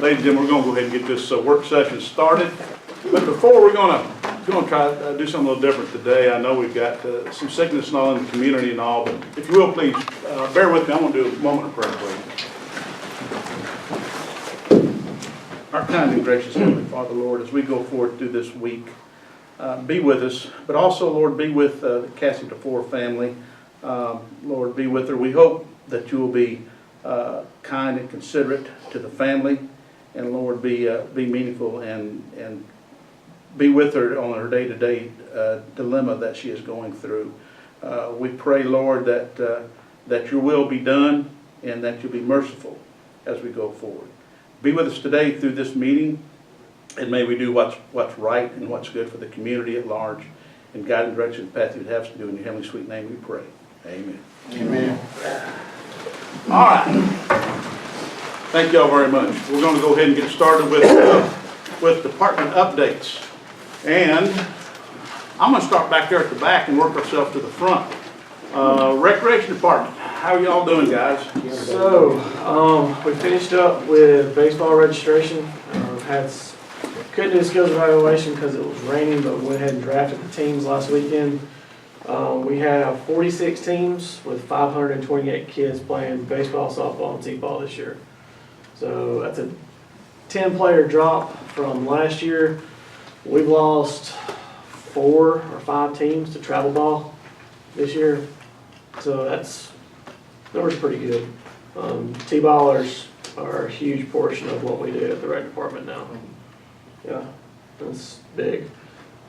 Ladies and gentlemen, we're going to go ahead and get this work session started. But before we're going to try to do something a little different today. I know we've got some sickness and all in the community and all, but if you will, please bear with me. I'm going to do a moment of prayer for you. Our kind and gracious Heavenly Father, Lord, as we go forward through this week, be with us, but also, Lord, be with the Cassie DeFore family. Lord, be with her. We hope that you will be kind and considerate to the family, and Lord, be meaningful and be with her on her day-to-day dilemma that she is going through. We pray, Lord, that your will be done and that you'll be merciful as we go forward. Be with us today through this meeting, and may we do what's right and what's good for the community at large, and guide and direction the path you'd have us to do. In your heavenly sweet name we pray. Amen. Amen. All right. Thank you all very much. We're going to go ahead and get started with department updates. And I'm going to start back there at the back and work ourselves to the front. Recreation department, how are y'all doing, guys? So, we finished up with baseball registration. Couldn't do a skills evaluation because it was raining, but we went ahead and drafted the teams last weekend. We have 46 teams with 528 kids playing baseball, softball, and t-ball this year. So that's a 10-player drop from last year. We've lost 4 or 5 teams to travel ball this year. So numbers pretty good. T-ballers are a huge portion of what we do at the rec department now. Yeah, that's big.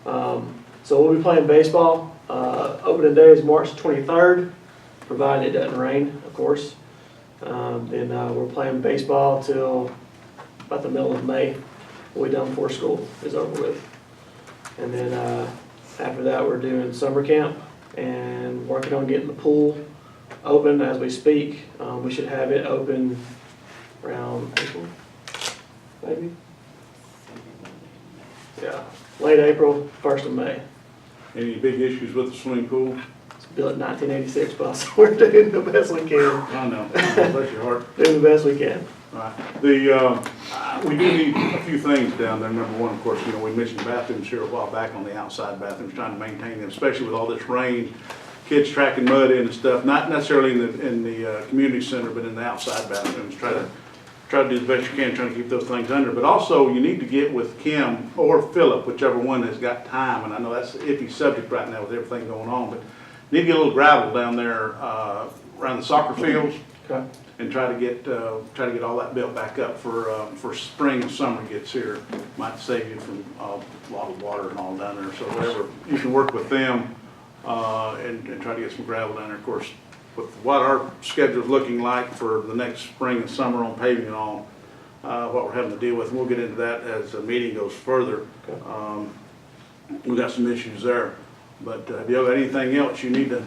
So we'll be playing baseball. Opening day is March 23rd, provided it doesn't rain, of course. Then we're playing baseball till about the middle of May. We'll be done before school is over with. And then after that, we're doing summer camp and working on getting the pool open as we speak. We should have it open around April, maybe? Yeah, late April, 1st of May. Any big issues with the swimming pool? It's built in 1986, but we're doing the best we can. I know. Bless your heart. Doing the best we can. Right. We do need a few things down there. Number one, of course, we mentioned bathrooms here a while back on the outside bathrooms, trying to maintain them, especially with all this rain, kids tracking mud in and stuff. Not necessarily in the community center, but in the outside bathrooms. Try to do the best you can, trying to keep those things under. But also, you need to get with Kim or Philip, whichever one has got time. And I know that's an iffy subject right now with everything going on, but you need to get a little gravel down there around the soccer fields. Okay. And try to get all that built back up for spring and summer gets here. Might save you from a lot of water and all down there. So whatever you can work with them and try to get some gravel down there. Of course, with what our schedule is looking like for the next spring and summer on paving and all, what we're having to deal with, and we'll get into that as the meeting goes further. Okay. We've got some issues there. But have you got anything else you need to?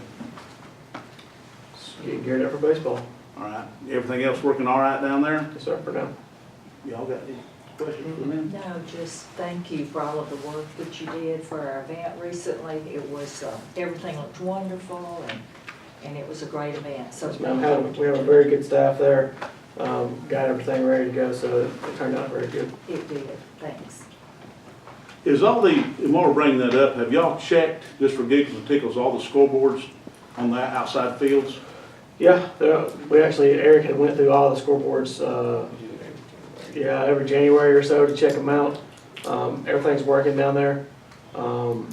Getting geared up for baseball. All right. Everything else working all right down there? Yes, sir, for now. Y'all got any questions for them? No, just thank you for all of the work that you did for our event recently. It was, everything looked wonderful and it was a great event. So Yes, ma'am. We have a very good staff there. Got everything ready to go, so it turned out very good. it did. Thanks. Is all the, and while we're bringing that up, have y'all checked, just for giggles and tickles, all the scoreboards on the outside fields? Yeah, Eric had went through all the scoreboards, every January or so to check them out. Everything's working down there. So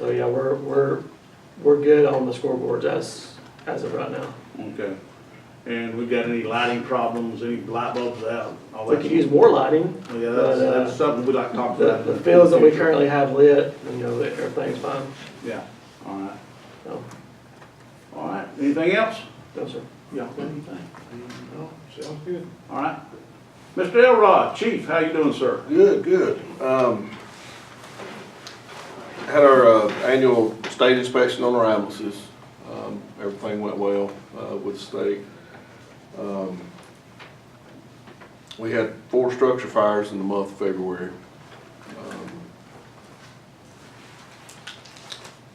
yeah, we're good on the scoreboards as of right now. Okay. And we've got any lighting problems, any light bulbs out? All We that? could use more lighting. Well, yeah, that's something we'd like to talk about. The fields that we currently have lit, everything's fine. Yeah, all right. So, All right, anything else? no, sir. Y'all got anything? No, sounds good. All right. Mr. Elrod, Chief, how you doing, sir? Good. Had our annual state inspection on our ambulances. Everything went well with the state. We had 4 structure fires in the month of February.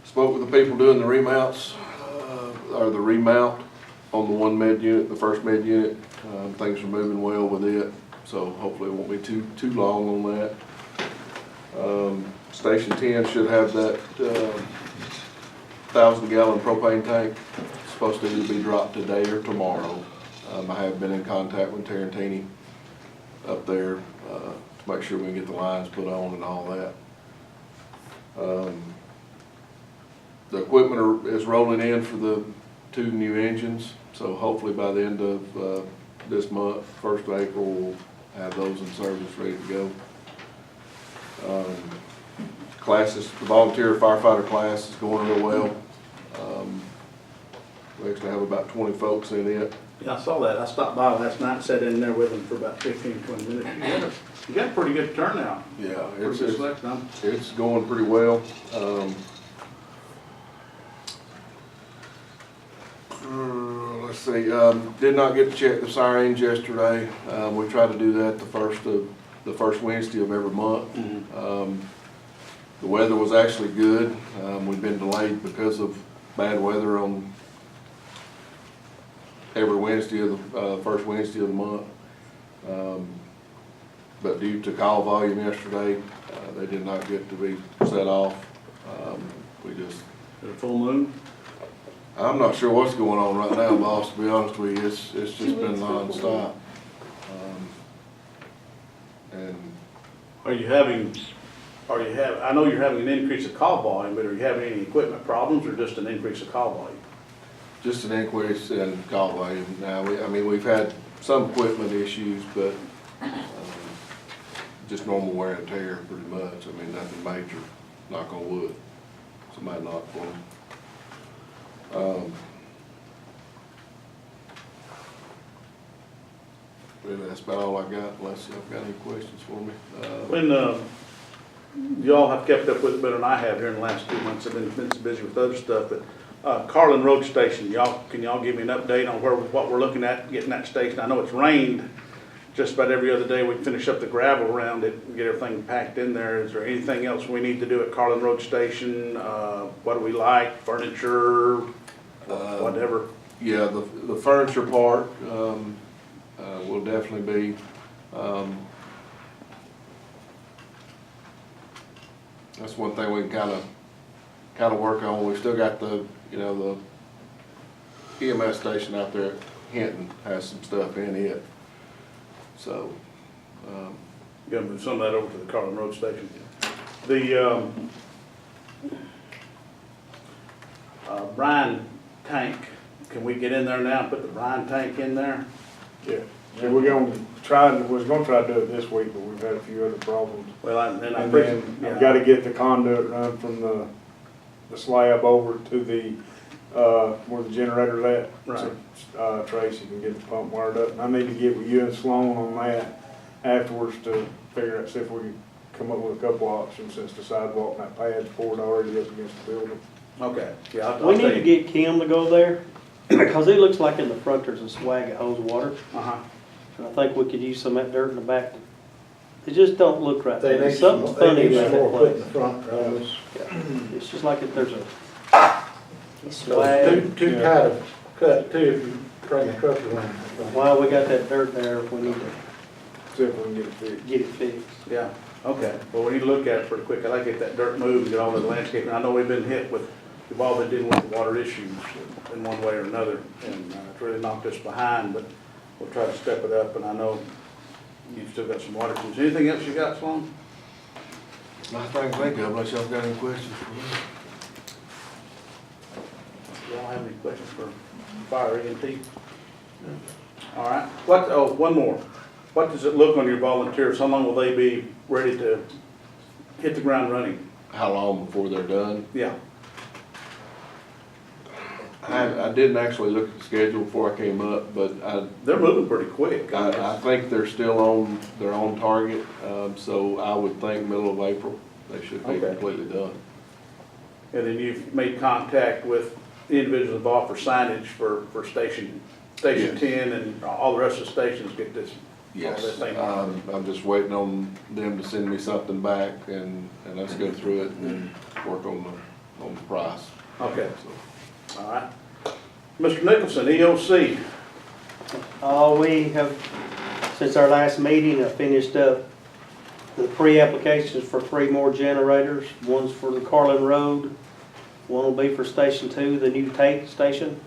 Spoke with the people doing the remounts, or the remount on the 1 med unit, the first med unit. Things are moving well with it. so hopefully it won't be too long on that. Station 10 should have that 1,000-gallon propane tank. It's supposed to either be dropped today or tomorrow. I have been in contact with Tarantini up there to make sure we can get the lines put on and all that. The equipment is rolling in for the 2 new engines, so hopefully by the end of this month, 1st of April, we'll have those in service, ready to go. Classes, the volunteer firefighter class is going real well. We actually have about 20 folks in it. Yeah, I saw that. I stopped by last night and sat in there with them for about 15, 20 minutes. You got a pretty good turnout. Yeah, Pretty good selection. it's going pretty well. Let's see, did not get to check the sirens yesterday. We try to do that the first Wednesday of every month. The weather was actually good. We've been delayed because of bad weather on every Wednesday of the first Wednesday of the month. But due to call volume yesterday, they did not get to be set off. We just. Is it a full moon? I'm not sure what's going on right now, boss, to be honest with you. It's just been nonstop. And I know you're having an increase of call volume, but are you having any equipment problems or just an increase of call volume? just an increase in call volume. Now, we've had some equipment issues, but just normal wear and tear pretty much. Nothing major, knock on wood. Somebody knock for them. Really, that's about all I got, unless y'all got any questions for me. When y'all have kept up with it better than I have here in the last 2 months, I've been so busy with other stuff, but Carlin Road Station, can y'all give me an update on what we're looking at getting that station? I know it's rained just about every other day. We finish up the gravel around it and get everything packed in there. Is there anything else we need to do at Carlin Road Station? What do we like, furniture, whatever? Yeah, the furniture part will definitely be, that's one thing we can kind of work on. We've still got the EMS station out there at Hinton has some stuff in it. So, You gotta move some of that over to the Carlin Road Station. The brine tank, can we get in there now and put the brine tank in there? Yeah, so we're gonna try, was gonna try to do it this week, but we've had a few other problems. Well, And then I've gotta get the conduit run from the slab over to the, where the generator's at. Right. So, Tracy can get the pump wired up, and I need to get with you and Sloan on that afterwards to figure out, see if we can come up with a couple options, since the sidewalk and that pad's poured already up against the building. Okay, yeah. I'll We tell need to you. get Kim to go there, because it looks like in the front there's a swag that holds water. Uh-huh. And I think we could use some of that dirt in the back. It just don't look right. They There's need something some, funny they need about some more that put in place. the front rows. Yeah. It's just like if there's a swag. Too tight of cut too, if you bring the truck around. While we got that dirt there, we need to See if we can get it fixed. get it fixed. Yeah, okay. Well, we need to look at it pretty quick. I'd like to get that dirt moved and get all the landscaping. I know we've all been dealing with water issues in one way or another, and it's really knocked us behind, but we'll try to step it up, and I know you've still got some water issues. Anything else you got, Sloan? nothing I can think of, unless y'all got any questions for me. Y'all have any questions for fire EMT? All right. One more. What does it look on your volunteers? How long will they be ready to hit the ground running? How long before they're done? Yeah. I didn't actually look at the schedule before I came up, but They're moving pretty quick. I think they're still they're on target, so I would think middle of April, they should be Okay. completely done. And then you've made contact with the individuals involved for signage for Station Yes. 10 and all the rest of the stations get this. all Yes, this thing. I'm just waiting on them to send me something back, and let's go through it and work on the price. Okay, So, all right. Mr. Nicholson, EOC. We have Since our last meeting, I finished up the pre-applications for 3 more generators. One's for the Carlin Road, one will be for Station 2, the new Tate station,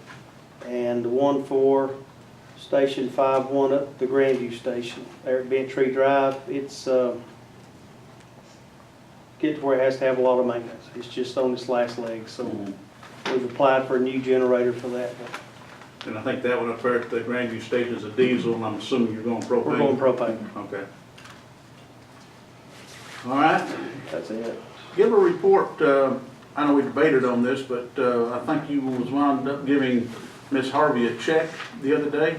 and one for Station 5-1 up the Grandview station there at Bent Tree Drive. It's get to where it has to have a lot of maintenance. It's just on its last leg, so we've applied for a new generator for that. And I think that one up there at the Grandview Station is a diesel, and I'm assuming you're going propane? We're going propane. Okay. All right. That's it. Give a report, I know we debated on this, but I think you was wound up giving Miss Harvey a check the other day.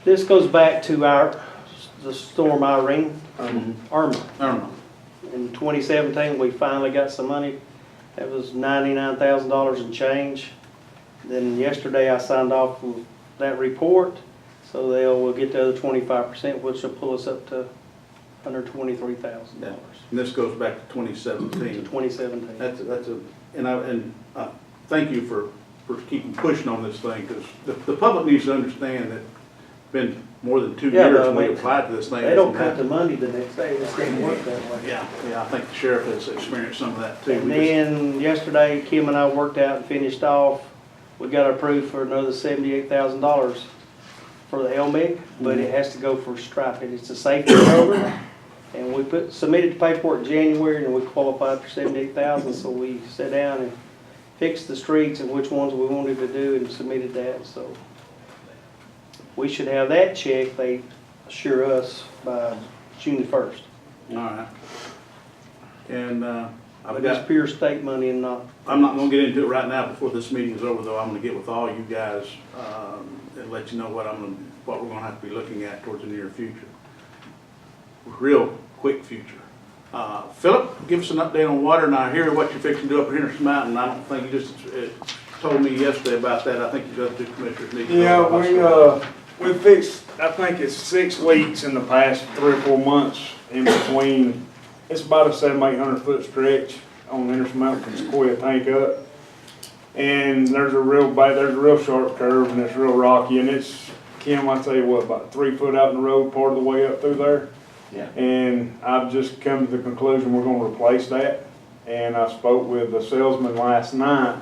This goes back to the storm Irene, Irma. In 2017, we finally got some money. That was $99,000 and change. Then yesterday, I signed off with that report, so we'll get the other 25%, which will pull us up to $123,000. And this goes back to 2017. 2017. And thank you for keeping pushing on this thing, because the public needs to understand that it's been more than 2 Yeah, years but when we applied to this thing. They don't cut the money the next day. It doesn't work that way. Yeah, I think the sheriff has experienced some of that too. And then yesterday, Kim and I worked out and finished off. We got approved for another $78,000 for the LMIG, but it has to go for striping. It's a safety program, and we submitted the paperwork in January, and we qualified for $78,000. So we sat down and fixed the streets and which ones we wanted to do, and submitted that. So we should have that check. They assure us by June 1st. All right. And But it's pure state money and not. I'm not gonna get into it right now before this meeting is over, though. I'm gonna get with all you guys and let you know what we're gonna have to be looking at towards the near future. Real quick future. Philip, give us an update on water. Now, I hear what you're fixing to do up at Henderson Mountain. I don't think you just told me yesterday about that. I think you other 2 commissioners need to know about that. We fixed, I think it's 6 leaks in the past 3 or 4 months in between. It's about a 700-800 foot stretch on Henderson Mountain from Sequoia Tank up. And there's a real sharp curve, and it's real rocky, and it's, Kim, I tell you what, about 3 foot out in the road part of the way up through there. Yeah. And I've just come to the conclusion we're gonna replace that. And I spoke with the salesman last night,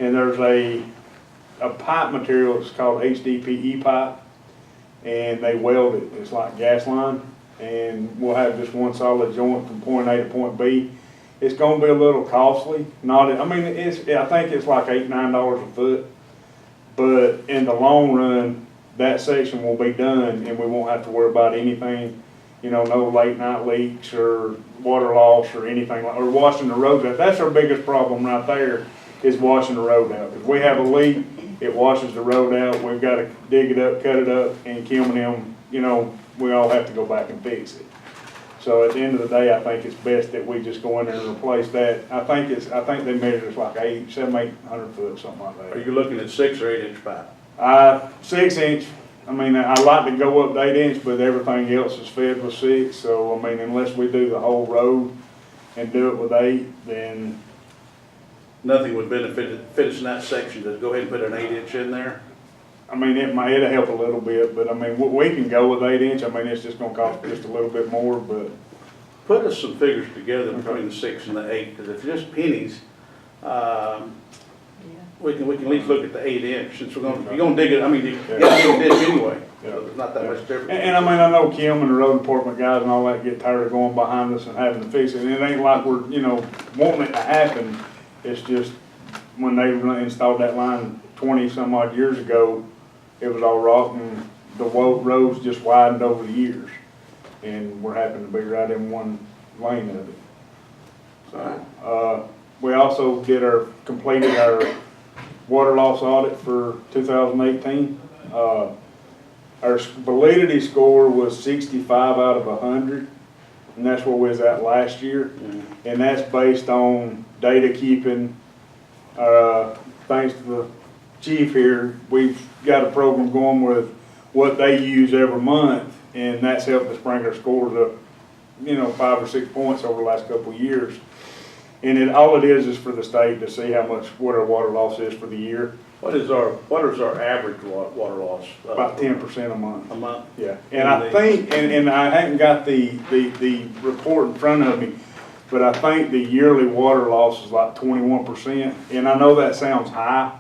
and there's a pipe material, it's called HDPE pipe, and they weld it. It's like gas line, and we'll have just one solid joint from point A to point B. It's gonna be a little costly. I think it's like $8-9 a foot, but in the long run, that section will be done, and we won't have to worry about anything, no late night leaks or water loss or anything, or washing the roads out. That's our biggest problem right there, is washing the road out. If we have a leak, it washes the road out. We've got to dig it up, cut it up, and Kim and them, we all have to go back and fix it. So at the end of the day, I think it's best that we just go in there and replace that. I think they measure it's like 700-800 foot, something like that. Are you looking at 6 or 8 inch pipe? 6 inch. I like to go up to 8 inch, but everything else is fed with 6. So unless we do the whole road and do it with 8, then Nothing would benefit us in that section to go ahead and put an 8 inch in there. it'll help a little bit, but we can go with 8 inch. It's just gonna cost just a little bit more, but. Put us some figures together between the 6 and the 8, because if it's just pennies, we can at least look at the 8 inch, since you're gonna dig it, you gotta dig a ditch anyway. So there's not that much difference. And I know Kim and the road department guys and all that get tired of going behind us and having to fix it. And it ain't like we're, wanting it to happen. It's just when they installed that line 20 some odd years ago, it was all rock, and the roads just widened over the years. And we're happy to be right in one lane of it. So, we also completed our water loss audit for 2018. Our validity score was 65 out of 100, and that's where we was at last year. And that's based on data keeping. Thanks to the chief here, we've got a program going with what they use every month, and that's helped us bring our scores up, 5 or 6 points over the last couple of years. And all it is for the state to see what our water loss is for the year. What is our average water loss? About 10% a month. A month? Yeah, and I think, and I haven't got the report in front of me, but I think the yearly water loss is like 21%. And I know that sounds high,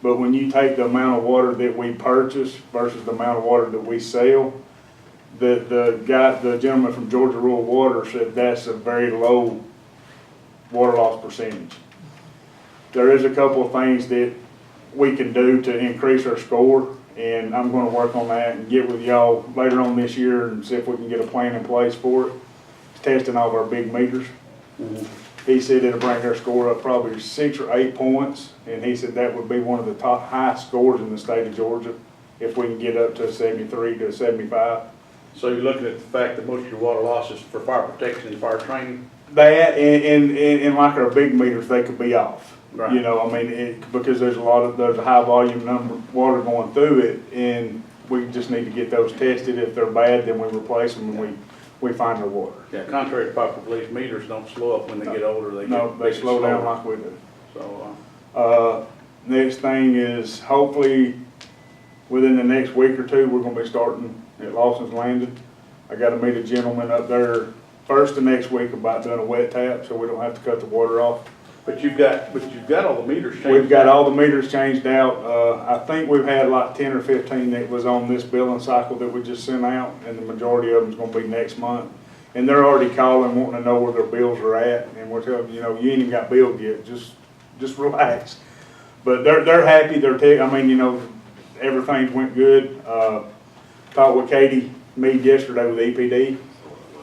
but when you take the amount of water that we purchase versus the amount of water that we sell, the gentleman from Georgia Rural Water said that's a very low water loss percentage. There is a couple of things that we can do to increase our score, and I'm gonna work on that and get with y'all later on this year and see if we can get a plan in place for it. It's testing all of our big meters. He said it'll bring our score up probably 6 or 8 points, and he said that would be one of the top highest scores in the state of Georgia if we can get up to 73 to 75. So you're looking at the fact that most of your water loss is for fire protection and fire training? That and like our big meters, they could be off. Right. You know, I mean, because there's a high volume number of water going through it, and we just need to get those tested. If they're bad, then we replace them and we find their water. Yeah, contrary to popular belief, meters don't slow up when they get older, they They slow down like we do. So, Next thing is hopefully within the next week or two, we're gonna be starting at Lawson's Landing. I gotta meet a gentleman up there first of next week about doing a wet tap, so we don't have to cut the water off. but you've got all the meters changed. We've got all the meters changed out. I think we've had like 10 or 15 that was on this billing cycle that we just sent out, and the majority of them's gonna be next month. And they're already calling, wanting to know where their bills are at, and we're telling them, you know, you ain't even got billed yet, just relax. But they're happy, I mean, you know, everything's went good. Talked with Katie Mead yesterday with EPD,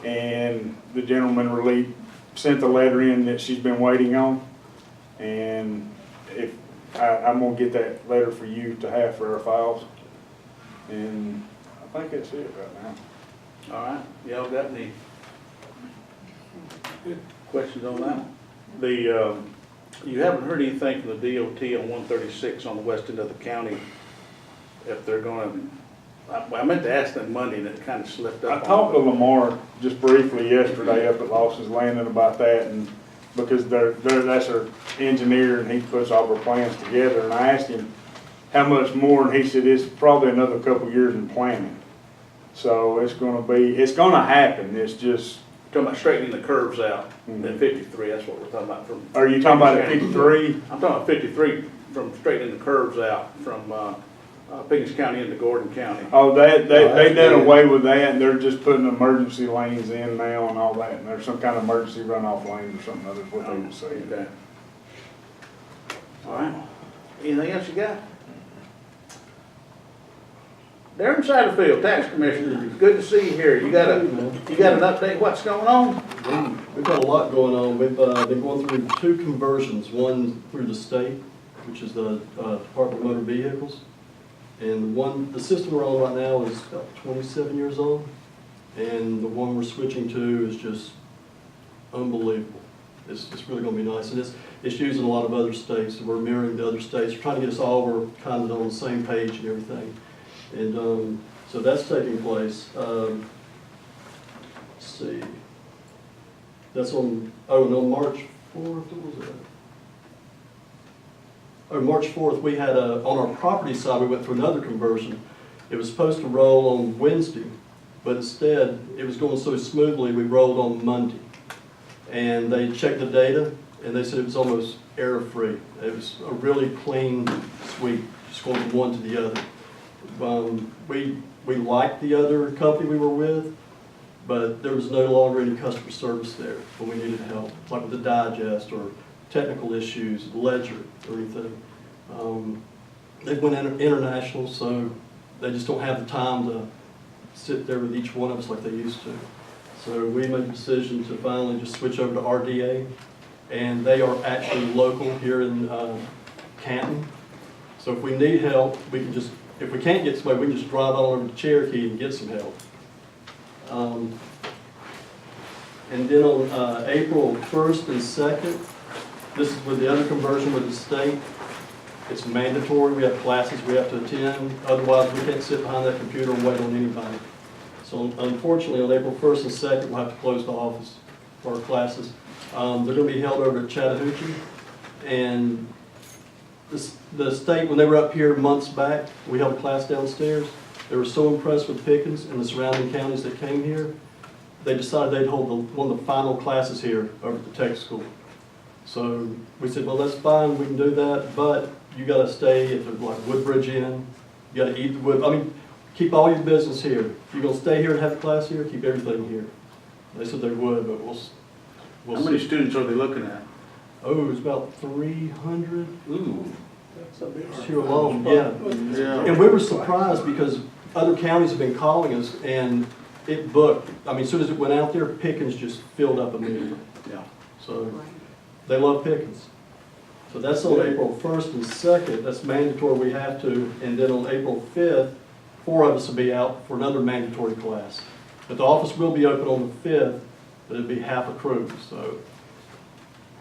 and the gentleman really sent the letter in that she's been waiting on. And if I'm gonna get that letter for you to have for our files, and I think that's it right now. All right, y'all got any questions on that? You haven't heard anything from the DOT on 136 on the west end of the county, if they're gonna, I meant to ask them Monday and it kind of slipped up. I talked to Lamar just briefly yesterday up at Lawson's Landing about that, and because that's our engineer and he puts all our plans together, and I asked him how much more, and he said it's probably another couple years in planning. So it's gonna happen, it's just. Talking about straightening the curves out at 53, that's what we're talking about. Are you talking about at 53? I'm talking about 53, from straightening the curves out from Pickens County into Gordon County. Oh, they done away with that, and they're just putting emergency lanes in now and all that, and there's some kind of emergency runoff lane or something, that's what they were saying. Okay. All right. Anything else you got? Darren Satterfield, Tax Commissioner, good to see you here. You got an update, what's going on? We've got a lot going on. We've been going through 2 conversions, one through the state, which is the Department of Motor Vehicles. And the system we're on right now is about 27 years old. And the one we're switching to is just unbelievable. It's really gonna be nice. And it's used in a lot of other states. We're mirroring the other states. We're trying to get us all, we're kind of on the same page and everything. And so that's taking place. Let's see. That's on March 4th, what was that? On March 4th, we had on our property side, we went through another conversion. It was supposed to roll on Wednesday, but instead, it was going so smoothly, we rolled on Monday. And they checked the data, and they said it was almost error-free. It was a really clean sweep, just going from one to the other. We liked the other company we were with, but there was no longer any customer service there when we needed help, like with the digest or technical issues, ledger or anything. They went international, so they just don't have the time to sit there with each one of us like they used to. So we made the decision to finally just switch over to RDA, and they are actually local here in Canton. So if we need help, we can just, if we can't get somebody, we can just drive on over to Cherokee and get some help. And then on April 1st and 2nd, this is with the other conversion with the state. It's mandatory. We have classes we have to attend. Otherwise, we can't sit behind that computer and wait on anybody. So unfortunately, on April 1st and 2nd, we'll have to close the office for our classes. They're going to be held over at Chattahoochee. And this The state, when they were up here months back, we held a class downstairs. They were so impressed with Pickens and the surrounding counties that came here, they decided they'd hold one of the final classes here over at the tech school. So we said, well, that's fine, we can do that, but you gotta stay at the, like, Woodbridge Inn. You gotta eat the wood, I mean, keep all your business here. If you're gonna stay here and have a class here, keep everything here. They said they would, but we'll How many see. students are they looking at? Oh, it's about 300 Ooh. here alone, yeah. Yeah. And we were surprised because other counties have been calling us and it booked. I mean, as soon as it went out there, Pickens just filled up immediately. Yeah. So they love Pickens. So that's on April 1st and 2nd, that's mandatory, we have to. And then on April 5th, 4 of us will be out for another mandatory class. But the office will be open on the 5th, but it'll be half a crew, so.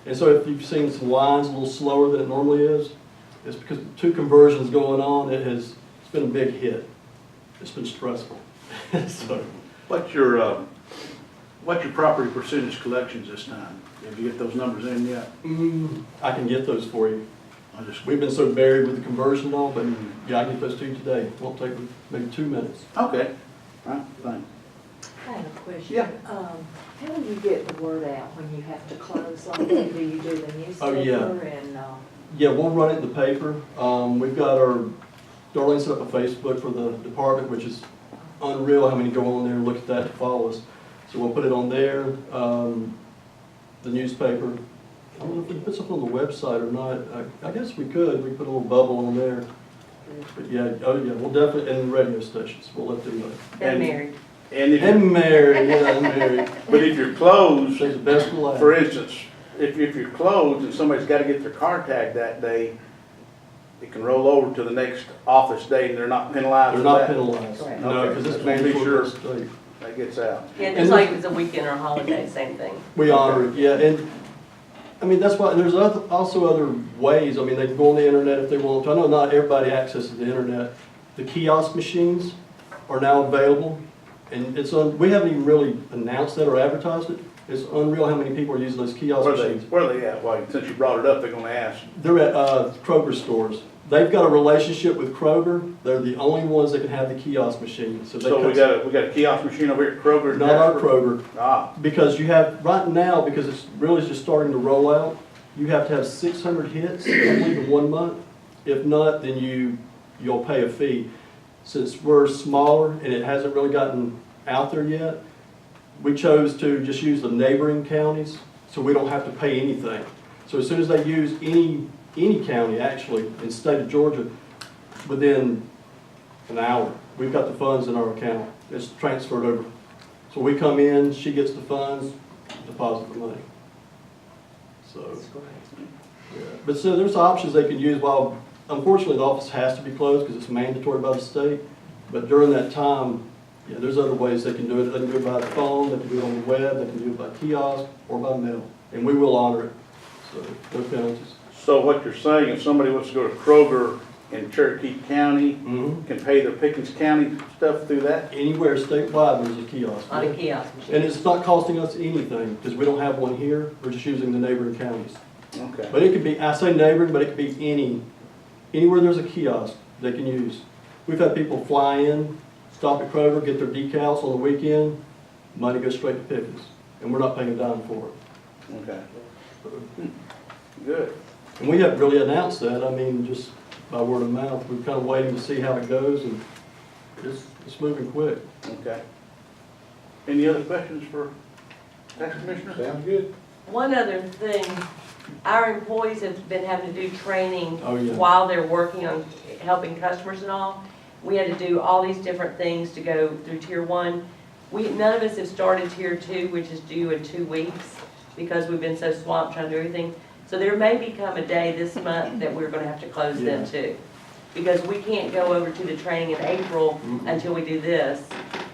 And so if you've seen some lines a little slower than it normally is, it's because 2 conversions going on, it's been a big hit. It's been stressful. So, What's your property percentage collections this time? Have you get those numbers in yet? I can get those for you. I just, We've been so buried with the conversion and all, but yeah, I can get those to you today. Won't take maybe 2 minutes. okay. All right, thanks. I have a question. Yeah. How do you get the word out when you have to close like that? Do you do the newspaper Oh, yeah. and, Yeah, we'll run it in the paper. We've got Darlene set up a Facebook for the department, which is unreal how many go on there and look at that and follow us. So we'll put it on there, the newspaper. I don't know if we can put something on the website or not. I guess we could. We put a little bubble on there. But yeah, oh yeah, we'll definitely, and the radio stations, we'll let them know. they're married? And if, And married, yeah, I'm married. but if you're closed, She's the best for life. for instance, if you're closed and somebody's gotta get their car tagged that day, it can roll over to the next office day and they're not penalized They're for not that? penalized. Correct. No, Okay, because it's just wanna be mandatory by sure. the state. That gets out. Yeah, And just like if it's a weekend or holiday, same thing. We honor it, yeah, and, I mean, that's why, there's also other ways, I mean, they can go on the internet if they want to. I know not everybody accesses the internet. The kiosk machines are now available, and we haven't even really announced that or advertised it. It's unreal how many people are using those kiosk machines. Where are they at? Well, since you brought it up, they're gonna ask. They're at Kroger stores. They've got a relationship with Kroger, they're the only ones that can have the kiosk machines. So So we got a kiosk machine over here at Kroger? in Not our Jasper? Kroger. Ah, Because you have, right now, because it's really just starting to roll out, you have to have 600 hits, I believe, in 1 month. If not, then you'll pay a fee. Since we're smaller and it hasn't really gotten out there yet, we chose to just use the neighboring counties, so we don't have to pay anything. So as soon as they use any county, actually, in the state of Georgia, within an hour, we've got the funds in our account. It's transferred over. So we come in, she gets the funds, deposit the money. So, yeah. But so there's options they can use while, unfortunately, the office has to be closed because it's mandatory by the state. But during that time, yeah, there's other ways they can do it. They can do it by the phone, they can do it on the web, they can do it by kiosk or by mail. And we will honor it. So, no penalties. so what you're saying, if somebody wants to go to Kroger in Cherokee County, can pay their Pickens County stuff through that? Anywhere statewide, there's a kiosk. On a kiosk machine. And it's not costing us anything because we don't have one here. We're just using the neighboring counties. Okay. But it could be, I say neighboring, but it could be anywhere there's a kiosk they can use. We've had people fly in, stop at Kroger, get their decals on the weekend, money goes straight to Pickens, and we're not paying a dime for it. Okay. Good. And we haven't really announced that, I mean, just by word of mouth. We're kind of waiting to see how it goes, and it's moving quick. Okay. Any other questions for tax commissioner? Sounds good. One other thing, our employees have been having to do training Oh, yeah. while they're working on helping customers and all. We had to do all these different things to go through tier 1. None of us have started tier 2, which is due in 2 weeks, because we've been so swamped trying to do everything. So there may become a day this month that we're gonna have to close them Yeah. too. Because we can't go over to the training in April until we do this.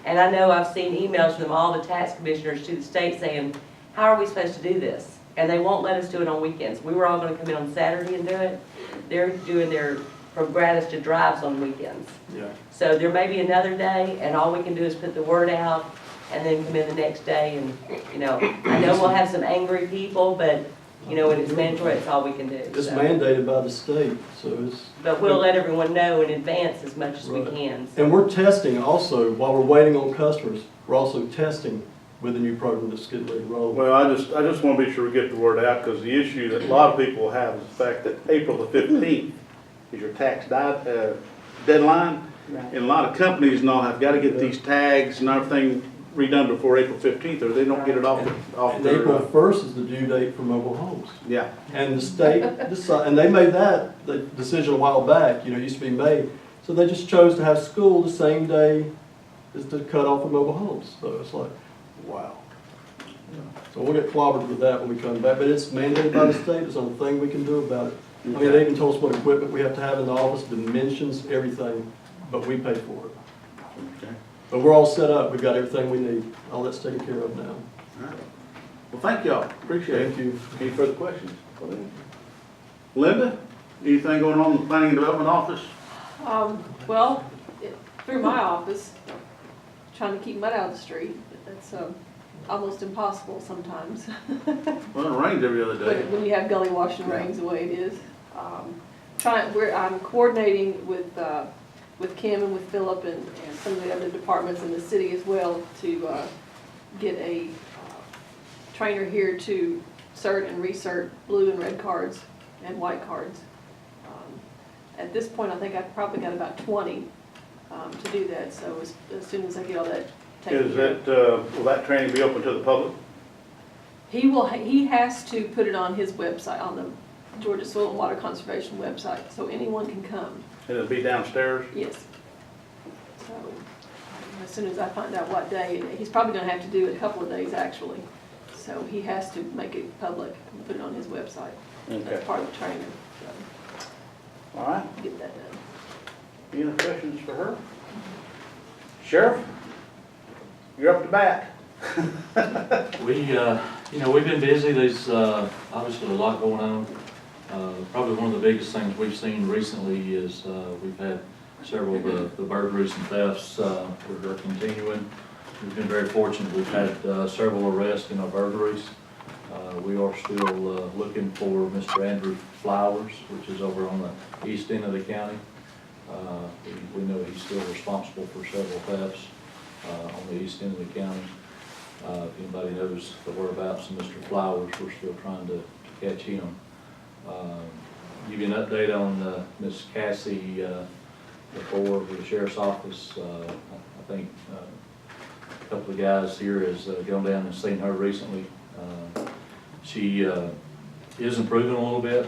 And I know I've seen emails from all the tax commissioners to the state saying, how are we supposed to do this? And they won't let us do it on weekends. We were all gonna come in on Saturday and do it. They're doing their from gratis to drives on weekends. Yeah. So there may be another day, and all we can do is put the word out, and then come in the next day, and, I know we'll have some angry people, but You know, when it's mandatory, it's all we can do. It's so. mandated by the state, so it's. But we'll let everyone know in advance as much as we Right. can. so. And we're testing also, while we're waiting on customers, we're also testing with the new program that's getting ready to roll. Well, I just want to be sure we get the word out, because the issue that a lot of people have is the fact that April the 15th is your tax deadline. Right. And a lot of companies and all have got to get these tags and everything redone before April 15th, or they don't get it off And their, April 1st is the due date for mobile homes. yeah. And the state decided, and they made that the decision a while back, you know, it used to be May. So they just chose to have school the same day as the cutoff of mobile homes. So it's like, wow. So we'll get clobbered with that when we come back, but it's mandated by the state, there's not a thing we can do about it. I mean, they even told us what equipment we have to have in the office, dimensions, everything, but we pay for it. Okay. But we're all set up, we've got everything we need, all that's taken care of now. All right. Well, thank y'all, appreciate it. Thank you. Any further questions? Linda, anything going on in the planning and development office? Well, through my office, trying to keep mud out of the street, that's almost impossible sometimes. Well, it rains every other day. But when you have gully washing rains the way it is. I'm coordinating with Kim and with Philip and some of the other departments in the city as well to get a trainer here to cert and recert blue and red cards and white cards. At this point, I think I've probably got about 20 to do that, so as soon as I get all that taken Is care of. that, will that training be open to the public? He has to put it on his website, on the Georgia Soil and Water Conservation website, so anyone can come, And it'll be downstairs? yes. So, as soon as I find out what day, he's probably gonna have to do it a couple of days actually. So he has to make it public and put it on his website. Okay. That's part of the training, so All right. get that done. Any other questions for her? Sheriff, you're up to bat. We've been busy. There's obviously a lot going on. Probably one of the biggest things we've seen recently is we've had several of the burglaries and thefts that are continuing. We've been very fortunate. We've had several arrests in our burglaries. We are still looking for Mr. Andrew Flowers, which is over on the east end of the county. We know he's still responsible for several thefts on the east end of the county. If anybody knows the whereabouts of Mr. Flowers, we're still trying to catch him. Give you an update on Miss Cassie before with the sheriff's office. I think a couple of guys here has gone down and seen her recently. She is improving a little bit,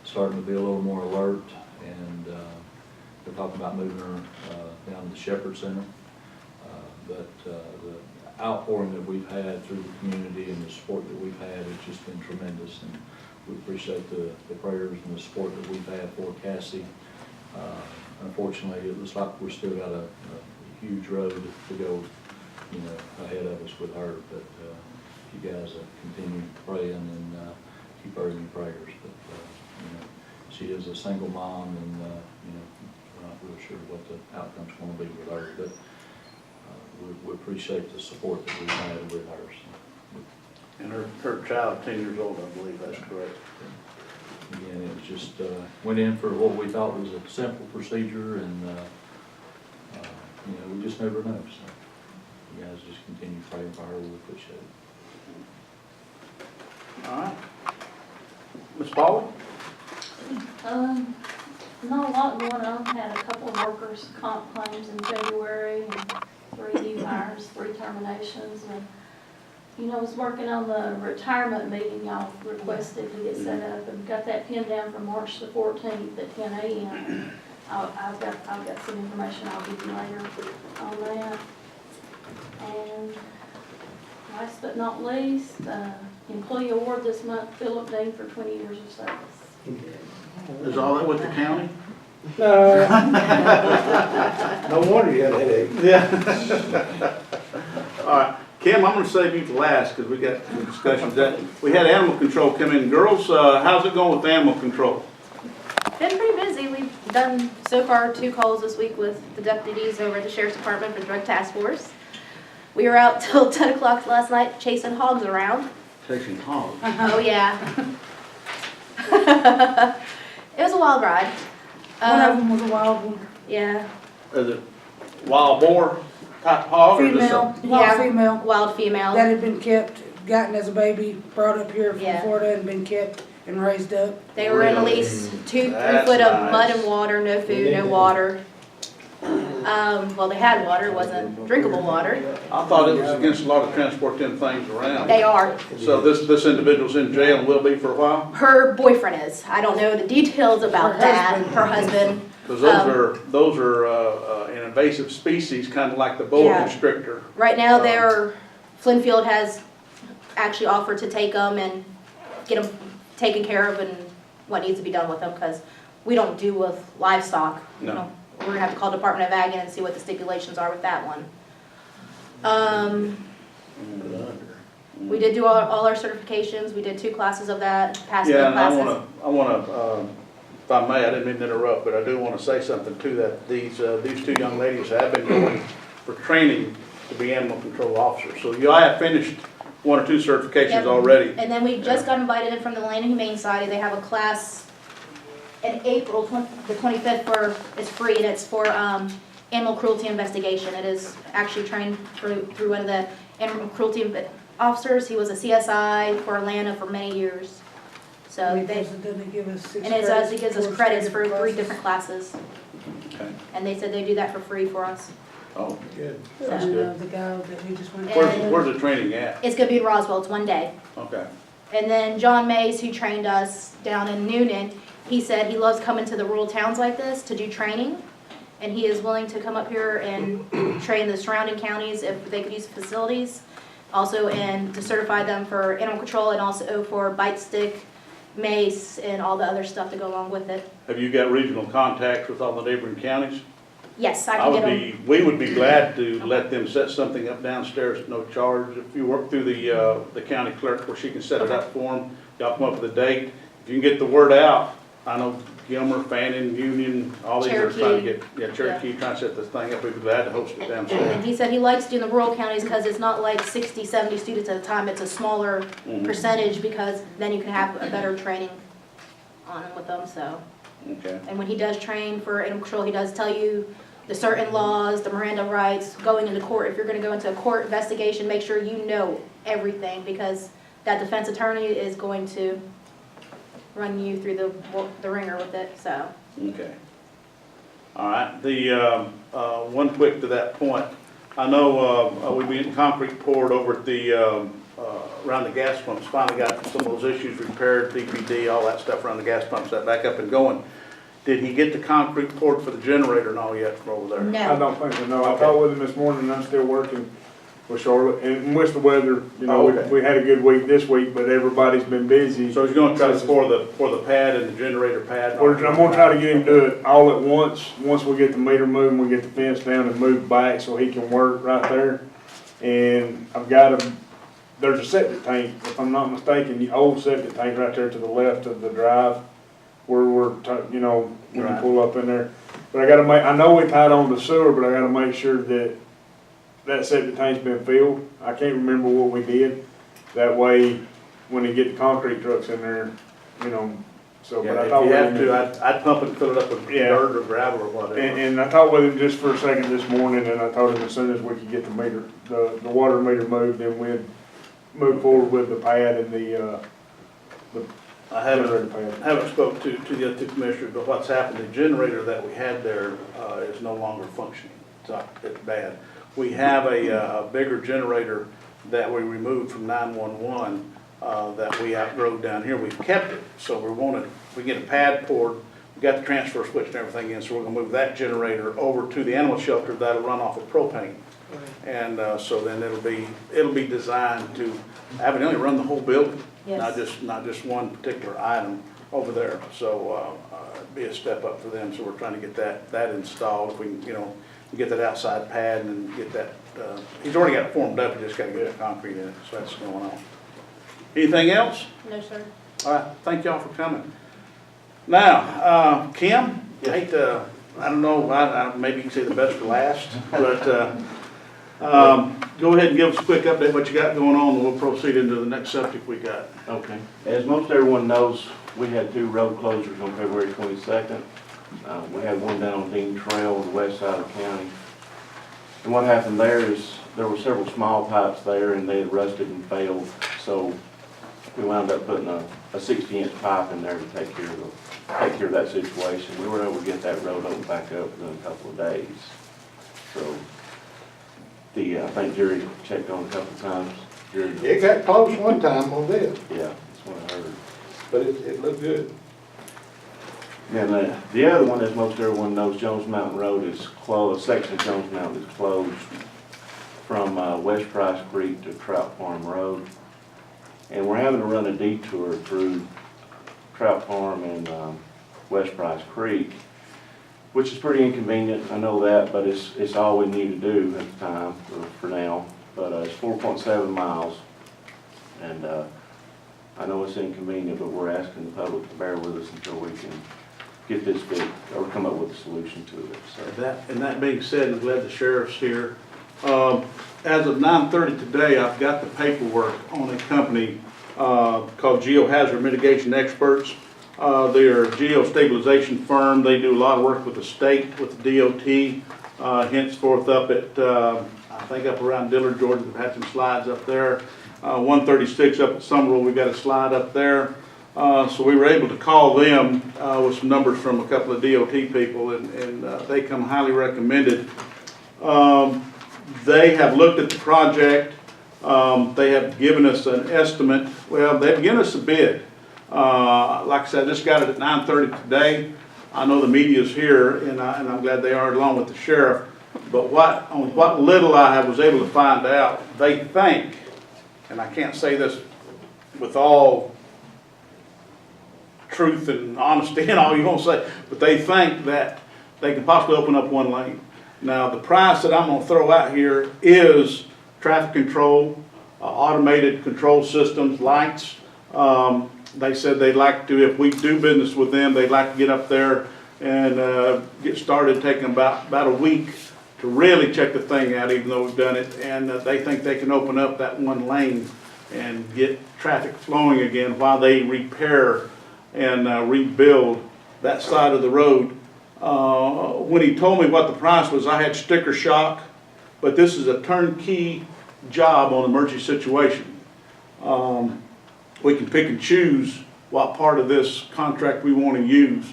starting to be a little more alert, and they're talking about moving her down to the Shepherd Center. But the outpouring that we've had through the community and the support that we've had has just been tremendous, and we appreciate the prayers and the support that we've had for Cassie. Unfortunately, it looks like we've still got a huge road to go, ahead of us with her, but you guys continue praying and keep her in your prayers. But she is a single mom, and we're not real sure what the outcome's going to be with her, but we appreciate the support that we've had with her. So. And her child, 10 years old, I believe, that's correct. Again, it was just, went in for what we thought was a simple procedure, and, we just never know, so you guys just continue praying for her, we appreciate it. All right. Ms. Paula? Not a lot going on. Had a couple of workers' comp claims in February, and 3 new hires, 3 terminations, and was working on the retirement meeting y'all requested to get set up, and got that pinned down for March the 14th at 10 a.m. I've got some information I'll give you later on that. And last but not least, employee award this month, Philip Dean for 20 years of service. Is all that with the county? No wonder you had a headache. Yeah. All right. Kim, I'm going to save you for last because we got some discussions. We had animal control come in. Girls, how's it going with animal control? Been pretty busy. We've done so far 2 calls this week with the deputies over at the Sheriff's Department for the Drug Task Force. We were out till 10 o'clock last night chasing hogs around. Chasing hogs. Oh, yeah. It was a wild ride. One of them was a wild one. Yeah, Is it wild boar type hog or just Female, a? wild Yeah. female, wild female. that had been kept, gotten as a baby, brought up here from Yeah. Florida and been kept and raised up. They were in at Really? least 2-3 That's foot of mud nice. and water, no food, no water. Well, they had water, it wasn't drinkable water. I thought it was against a lot of transport them things around. They are. So this individual's in jail and will be for a while? Her boyfriend is. I don't know the details about Her that. husband. Her husband. Because those are an invasive species, kind of like the boa Yeah. constrictor. Right now, Flinfield has actually offered to take them and get them taken care of and what needs to be done with them, because we don't do with livestock. You No. know, we're gonna have to call Department of Ag and see what the stipulations are with that one. We did do all our certifications. We did 2 classes of that, passed Yeah, the and I classes. wanna, if I may, I didn't mean to interrupt, but I do wanna say something too, that these 2 young ladies have been going for training to be animal control officers. So you all have finished 1 or 2 certifications Yep. already. And then we just got invited in from the Land and Humane Society. They have a class in April, the 25th, it's free, and it's for animal cruelty investigation. It is actually trained through one of the animal cruelty officers. He was a CSI for Atlanta for many years. So And they, it doesn't give us 6 and it gives us towards credits for 3 classes. different classes. Okay. And they said they do that for free for us. Oh, good. So That's And, good. the guy that we just went. Where's the training at? it's gonna be in Roswell. It's 1 day. Okay. And then John Mays, who trained us down in Noonan, he said he loves coming to the rural towns like this to do training. And he is willing to come up here and train the surrounding counties if they could use the facilities. Also, and to certify them for animal control and also for bite stick, mace, and all the other stuff to go along with it. Have you got regional contacts with all the neighboring counties? Yes, I can get them. We would be glad to let them set something up downstairs at no charge. If you work through the county clerk where she can set it up for them, y'all come up with a date. If you can get the word out, I know Gilmer, Fannin, Union, all these are trying to get, Cherokee, trying to set this thing up. We'd be glad to host it downstairs. And he said he likes doing the rural counties because it's not like 60, 70 students at a time. It's a smaller percentage because then you can have a better training on them with them, so. Okay. And when he does train for animal control, he does tell you the certain laws, the Miranda rights, going into court. If you're gonna go into a court investigation, make sure you know everything because that defense attorney is going to run you through the ringer with it, so. Okay. All right, one quick to that point. I know we've been concrete poured over at the, around the gas pumps, finally got some of those issues repaired, DPD, all that stuff around the gas pumps, that back up and going. Did he get the concrete poured for the generator and all yet from over there? I No, don't think so, no. I talked with him this morning, and I'm still working with Charlotte, and with the weather, you know, Oh, okay. we had a good week this week, but everybody's been busy. So he's gonna try to pour the pad and the generator pad? and all I'm gonna try to get him to do it all at once we get the meter moved, we get the fence down and moved back so he can work right there. And I've got him, there's a septic tank, if I'm not mistaken, the old septic tank right there to the left of the drive, where you know, when you Right. pull up in there. But I gotta I know we tied on the sewer, but I gotta make sure that septic tank's been filled. I can't remember what we did. That way, when they get the concrete trucks in there, you know, so, Yeah, but I if thought you with have him. to, I'd pump it and fill it up with Yeah. dirt or gravel or whatever. And I talked with him just for a second this morning, and I told him as soon as we could get the water meter moved, then we'd move forward with the pad and the I generator pad. haven't spoke to the other 2 commissioners, but what's happened, the generator that we had there is no longer functioning. It's bad. We have a bigger generator that we removed from 911 that we outgrew down here. We've kept it, so we get a pad poured, we got the transfer switch and everything in, so we're gonna move that generator over to the animal shelter that'll run off of propane. And so then it'll be designed to evidently run the whole building. Yes. Not just one particular item over there. So it'd be a step up for them. So we're trying to get that installed. If we can, you know, get that outside pad and then get that. He's already got it formed up. He just got to get the concrete in it. So that's going on. Anything else? no, sir. All right. Thank y'all for coming. Now, Kim, I hate to. I don't know. Maybe you can say the best for last, but Go ahead and give us a quick update what you got going on, and we'll proceed into the next subject we got. Okay. As most everyone knows, we had 2 road closures on February 22nd. We had one down on Dean Trail on the west side of the county. And what happened there is there were several small pipes there and they had rusted and failed. So we wound up putting a 60-inch pipe in there to take care of that situation. We were able to get that road opened back up within a couple of days. So I think Jerry checked on it a couple of times. Jerry, It got close one time on this, yeah, that's what I heard. but it looked good. And the other one, as most everyone knows, Jones Mountain Road is closed, a section of Jones Mountain is closed from West Price Creek to Trout Farm Road. And we're having to run a detour through Trout Farm and West Price Creek, which is pretty inconvenient, I know that, but it's all we need to do at the time for now. But it's 4.7 miles, and I know it's inconvenient, but we're asking the public to bear with us until we can get this fixed or come up with a solution to it. So. And that being said, I'm glad the sheriff's here. As of 9:30 today, I've got the paperwork on a company called Geohazard Mitigation Experts. They're a geostabilization firm. They do a lot of work with the state, with the DOT, henceforth up at, I think up around Dillard, Georgia. They've had some slides up there. 136 up at Summerville, we've got a slide up there. So we were able to call them with some numbers from a couple of DOT people, and they come highly recommended. They have looked at the project. They have given us an estimate. Well, they've given us a bid. Like I said, I just got it at 9:30 today. I know the media's here, and I'm glad they are, along with the sheriff. But what little I was able to find out, they think, and I can't say this with all truth and honesty and all you want to say, but they think that they can possibly open up one lane. Now, the price that I'm going to throw out here is traffic control, automated control systems, lights. They said they'd like to, if we do business with them, they'd like to get up there and get started, taking about a week to really check the thing out, even though we've done it. And they think they can open up that one lane and get traffic flowing again while they repair and rebuild that side of the road. When he told me what the price was, I had sticker shock, but this is a turnkey job on emergency situation. We can pick and choose what part of this contract we want to use.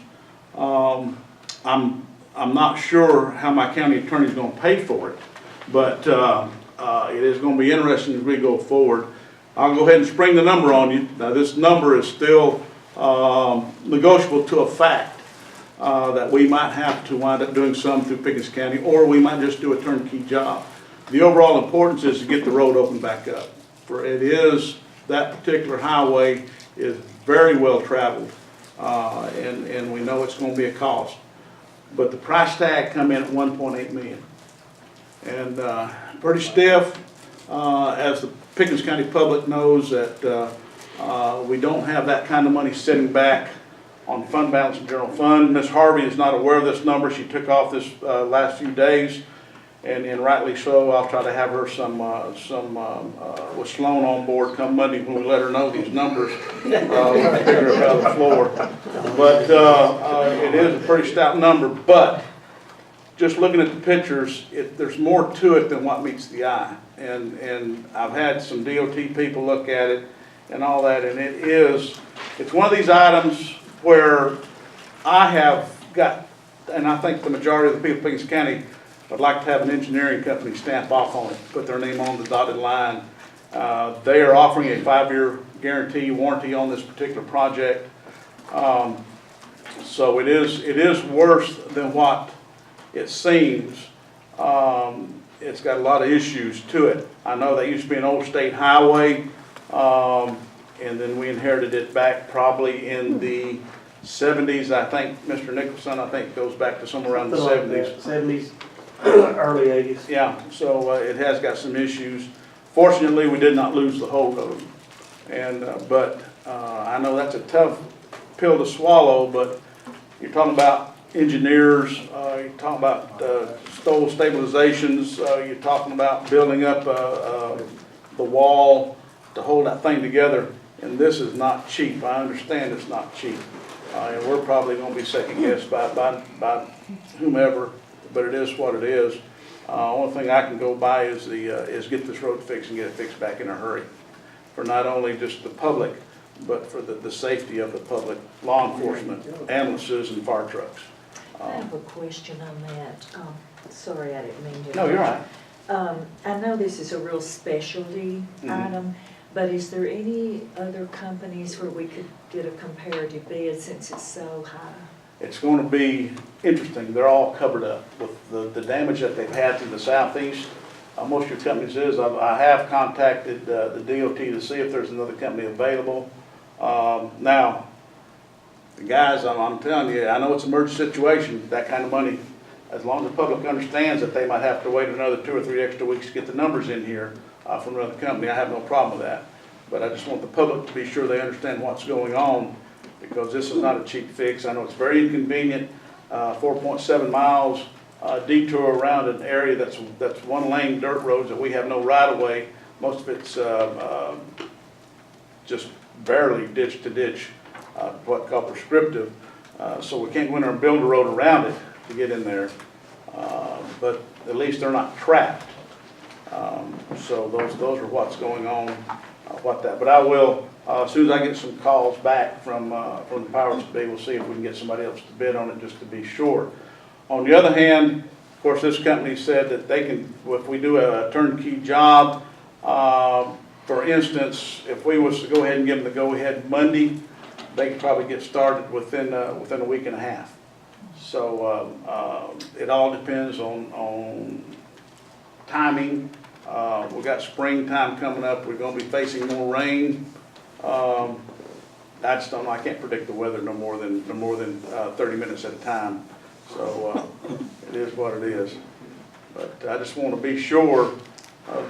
I'm not sure how my county attorney is going to pay for it, but it is going to be interesting as we go forward. I'll go ahead and spring the number on you. Now, this number is still negotiable to a fact that we might have to wind up doing some through Pickens County, or we might just do a turnkey job. The overall importance is to get the road opened back up. For it is, that particular highway is very well traveled, and we know it's going to be a cost. But the price tag come in at 1.8 million, and pretty stiff. As the Pickens County public knows, that we don't have that kind of money sitting back on fund balance and general fund. Ms. Harvey is not aware of this number. She took off this last few days, and rightly so. I'll try to have her with Sloan on board come Monday when we let her know these numbers. We'll figure it out on the floor. But it is a pretty stout number. But just looking at the pictures, there's more to it than what meets the eye. And I've had some DOT people look at it and all that, and it's one of these items where I have got, and I think the majority of the people in Pickens County would like to have an engineering company stamp off on it, put their name on the dotted line. They are offering a 5-year guarantee warranty on this particular project. So it is worse than what it seems. It's got a lot of issues to it. I know that used to be an old state highway, and then we inherited it back probably in the 70s. I think Mr. Nicholson, goes back to somewhere around the 70s. 70s, early 80s. Yeah, so it has got some issues. Fortunately, we did not lose the whole road. And but I know that's a tough pill to swallow, but you're talking about engineers, you're talking about stove stabilizations, you're talking about building up the wall to hold that thing together, and this is not cheap. I understand it's not cheap. And we're probably gonna be second guessed by whomever, but it is what it is. Only thing I can go by is is get this road fixed and get it fixed back in a hurry. For not only just the public, but for the safety of the public, law enforcement, ambulances and fire trucks. I have a question on that. Sorry, I didn't mean to. No, you're right. I know this is a real specialty item, but is there any other companies where we could get a comparative bid since it's so high? It's going to be interesting. They're all covered up with the damage that they've had to the southeast. Most of your companies is. I have contacted the DOT to see if there's another company available. Now, the guys, I'm telling you, I know it's an emergency situation, that kind of money, as long as the public understands that they might have to wait another 2 or 3 extra weeks to get the numbers in here from another company, I have no problem with that. But I just want the public to be sure they understand what's going on, because this is not a cheap fix. I know it's very inconvenient, 4.7 miles detour around an area that's one lane dirt roads that we have no right of way. Most of it's just barely ditch to ditch, what called prescriptive. So we can't go in there and build a road around it to get in there. But at least they're not trapped. So those are what's going on, but I will, as soon as I get some calls back from the powers that be, we'll see if we can get somebody else to bid on it just to be sure. On the other hand, of course, this company said that they can, if we do a turnkey job, for instance, if we was to go ahead and give them the go-ahead Monday, they could probably get started within a week and a half. So it all depends on timing. We've got springtime coming up. We're going to be facing more rain. I just don't know. I can't predict the weather no more than 30 minutes at a time. So it is what it is. But I just want to be sure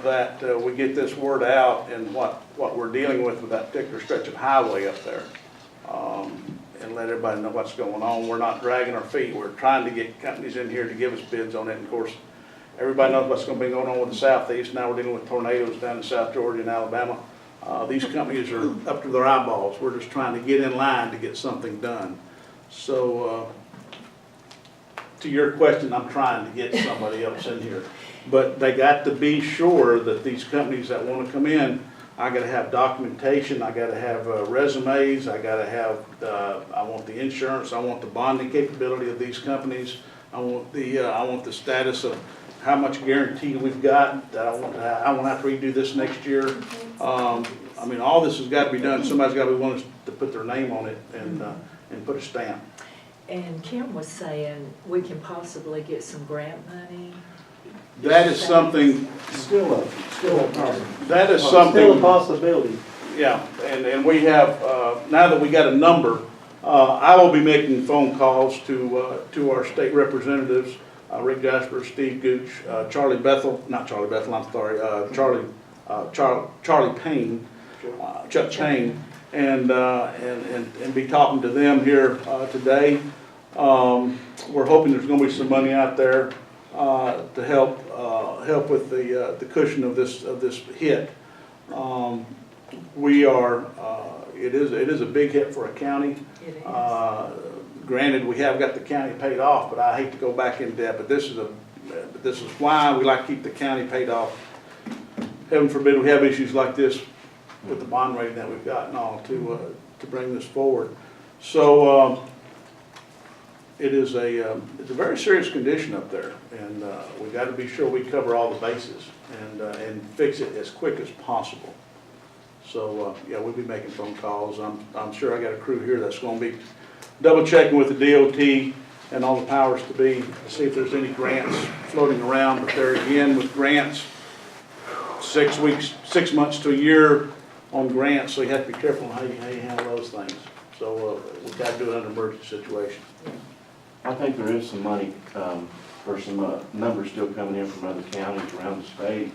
that we get this word out and what we're dealing with that particular stretch of highway up there, and let everybody know what's going on. We're not dragging our feet. We're trying to get companies in here to give us bids on it. And of course, everybody knows what's going to be going on with the southeast. Now we're dealing with tornadoes down in South Georgia and Alabama. These companies are up to their eyeballs. We're just trying to get in line to get something done. So to your question, I'm trying to get somebody else in here. But they got to be sure that these companies that want to come in, I got to have documentation, I got to have resumes, I got to have, I want the insurance, I want the bonding capability of these companies, I want the status of how much guarantee we've got, that I won't have to redo this next year. I mean, all this has got to be done. Somebody's got to be willing to put their name on it and put a stamp. And Kim was saying we can possibly get some grant money. That is something. Still a possibility. That is something. Still a possibility. Yeah, and we have, now that we got a number, I will be making phone calls to our state representatives, Rick Jasper, Steve Gooch, Charlie Bethel, not Charlie Bethel, I'm sorry, Charlie Payne, Chuck Payne, and be talking to them here today. We're hoping there's going to be some money out there to help with the cushion of this hit. We are. It is a big hit for a county. It is. Granted, we have got the county paid off, but I hate to go back in debt. But this is why we like to keep the county paid off. Heaven forbid we have issues like this with the bond rating that we've got and all to bring this forward. So it's a very serious condition up there, and we got to be sure we cover all the bases and fix it as quick as possible. So yeah, we'll be making phone calls. I'm sure I got a crew here that's going to be double checking with the DOT and all the powers to be to see if there's any grants floating around. But there again, with grants, 6 months to a year on grants, so you have to be careful on how you handle those things. So we've got to do it under emergency situation. I think there is some money, or some numbers still coming in from other counties around the state.